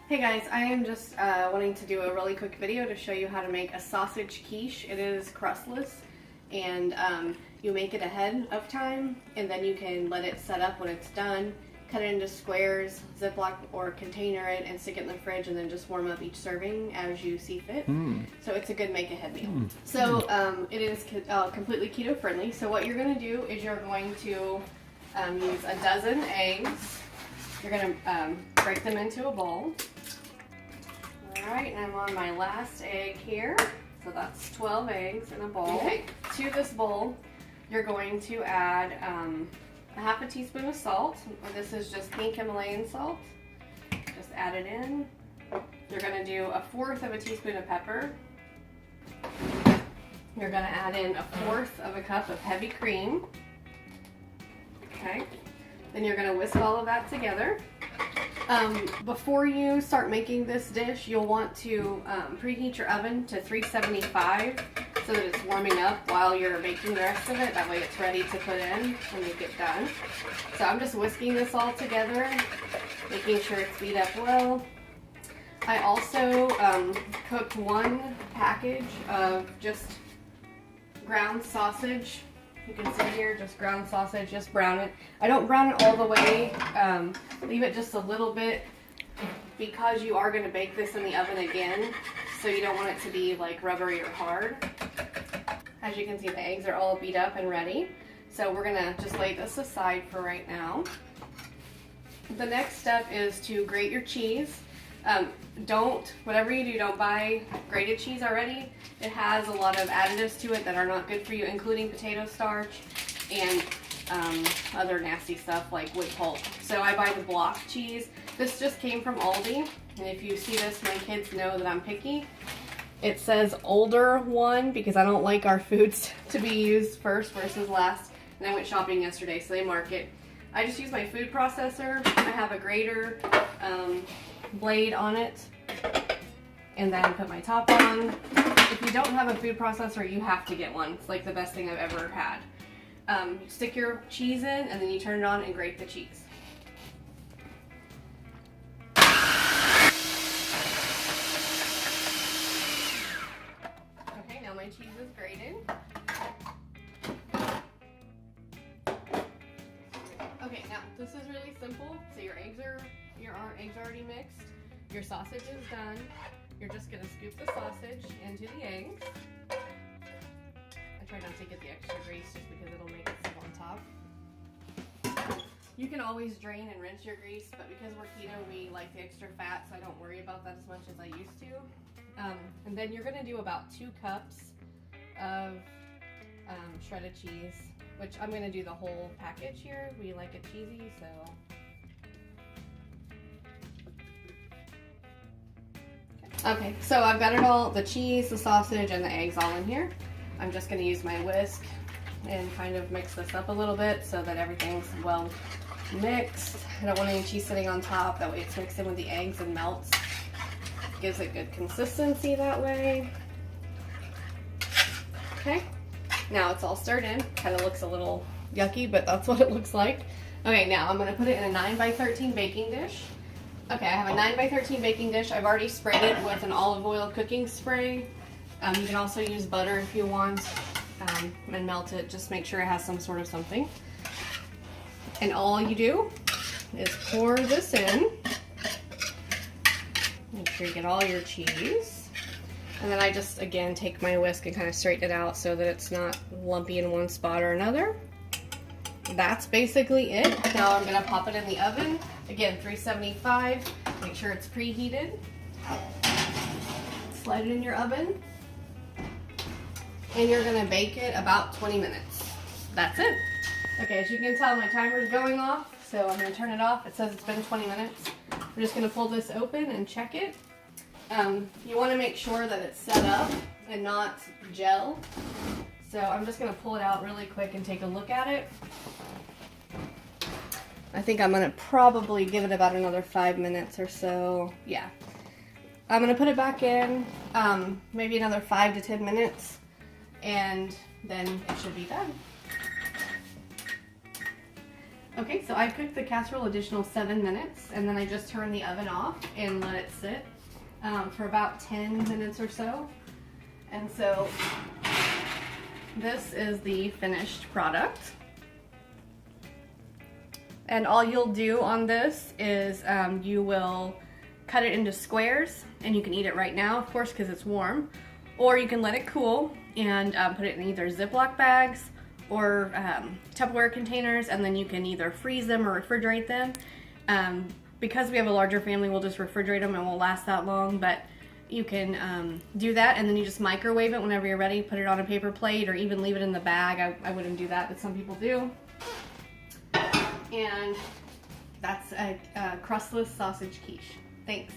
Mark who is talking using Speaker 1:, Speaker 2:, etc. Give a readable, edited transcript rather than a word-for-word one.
Speaker 1: Hey guys, I am just wanting to do a really quick video to show you how to make a sausage quiche. It is crustless, and you make it ahead of time, and then you can let it set up when it's done, cut it into squares, Ziploc or container it, and stick it in the fridge, and then just warm up each serving as you see fit. So it's a good make ahead meal. So it is completely keto friendly. So what you're going to do is you're going to use a dozen eggs. You're going to break them into a bowl. Alright, and I'm on my last egg here. So that's 12 eggs in a bowl. Okay, to this bowl, you're going to add a half a teaspoon of salt. This is just pink Himalayan salt. Just add it in. You're going to do a fourth of a teaspoon of pepper. You're going to add in a fourth of a cup of heavy cream. Okay. Then you're going to whisk all of that together. Before you start making this dish, you'll want to preheat your oven to 375 so that it's warming up while you're baking the rest of it. That way it's ready to put in when you get done. So I'm just whisking this all together, making sure it's beat up well. I also cooked one package of just ground sausage. You can see here, just ground sausage, just brown it. I don't brown it all the way, leave it just a little bit because you are going to bake this in the oven again, so you don't want it to be like rubbery or hard. As you can see, the eggs are all beat up and ready. So we're going to just lay this aside for right now. The next step is to grate your cheese. Whatever you do, don't buy grated cheese already. It has a lot of additives to it that are not good for you, including potato starch and other nasty stuff like wood pulp. So I buy the block cheese. This just came from Aldi, and if you see this, my kids know that I'm picky. It says older one because I don't like our foods to be used first versus last. And I went shopping yesterday, so they mark it. I just use my food processor. I have a grater blade on it, and then put my top on. If you don't have a food processor, you have to get one. It's like the best thing I've ever had. You stick your cheese in, and then you turn it on and grate the cheese. Okay, now my cheese is grated. Okay, now this is really simple. So your eggs are already mixed. Your sausage is done. You're just gonna scoop the sausage into the eggs. I try not to get the extra grease just because it'll make it sit on top. You can always drain and rinse your grease, but because we're keto, we like the extra fat, so I don't worry about that as much as I used to. And then you're gonna do about 2 cups of shredded cheese, which I'm gonna do the whole package here. We like it cheesy, so. Okay, so I've got it all, the cheese, the sausage, and the eggs all in here. I'm just going to use my whisk and kind of mix this up a little bit so that everything's well mixed. I don't want any cheese sitting on top, that way it's mixed in with the eggs and melts. Gives it good consistency that way. Okay, now it's all stirred in. Kind of looks a little yucky, but that's what it looks like. Okay, now I'm going to put it in a 9x13 baking dish. Okay, I have a 9x13 baking dish. I've already sprayed it with an olive oil cooking spray. You can also use butter if you want, and melt it. Just make sure it has some sort of something. And all you do is pour this in. Make sure you get all your cheese. And then I just, again, take my whisk and kind of straighten it out so that it's not lumpy in one spot or another. That's basically it. Now I'm going to pop it in the oven. Again, 375. Make sure it's preheated. Slide it in your oven. And you're going to bake it about 20 minutes. That's it. Okay, as you can tell, my timer's going off, so I'm going to turn it off. It says it's been 20 minutes. We're just going to pull this open and check it. You want to make sure that it's set up and not gel. So I'm just going to pull it out really quick and take a look at it. I think I'm going to probably give it about another 5 minutes or so. Yeah. I'm going to put it back in, maybe another 5 to 10 minutes, and then it should be done. Okay, so I cooked the casserole additional 7 minutes, and then I just turned the oven off and let it sit for about 10 minutes or so. And so this is the finished product. And all you'll do on this is you will cut it into squares, and you can eat it right now, of course, because it's warm. Or you can let it cool and put it in either Ziploc bags or Tupperware containers, and then you can either freeze them or refrigerate them. Because we have a larger family, we'll just refrigerate them and won't last that long, but you can do that, and then you just microwave it whenever you're ready. Put it on a paper plate or even leave it in the bag. I wouldn't do that, but some people do. And that's a crustless sausage quiche. Thanks.